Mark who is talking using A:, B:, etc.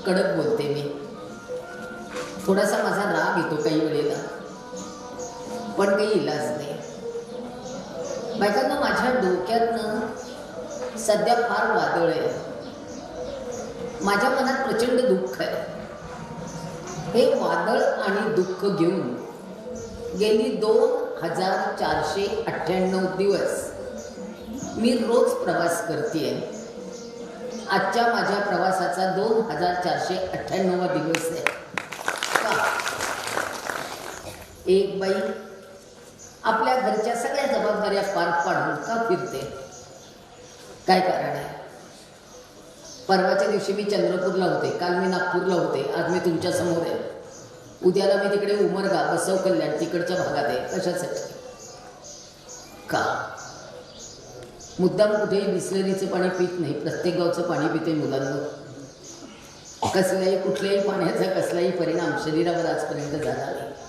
A: कडक बोलते मी, थोडासा माझा राग येतो काही वेळेला, पण काही इलाज नाही. बायकांना माझ्या डोक्यातनं सध्या फार वादळ आहे. माझ्या मनात प्रचंड दुःख आहे. हे वादळ आणि दुःख घेऊन गेली 2498 दिवस मी रोज प्रवास करते. आजच्या माझ्या प्रवासाचा 2498वा दिवस आहे. एक बाई आपल्या घरच्या सगळ्या जबाबदाऱ्या पार पाडून का फिरते? काय कारण आहे? परवाच्या दिवशी मी चंद्रपूरला होते, काल मी नागपूरला होते, आज मी तुमच्या समोर आहे. उद्याला मी तिकडे उमरगा, बसव कल्याण तिकडच्या भागात आहे. कशासाठी? का? मुद्दाम कुठेही बिस्लरीचं पाणी पित नाही, प्रत्येक गावचं पाणी पिते मुलांना. कसल्याही कुठल्याही पाण्याचा कसलाही परिणाम शरीरावर आजपर्यंत झाला नाही.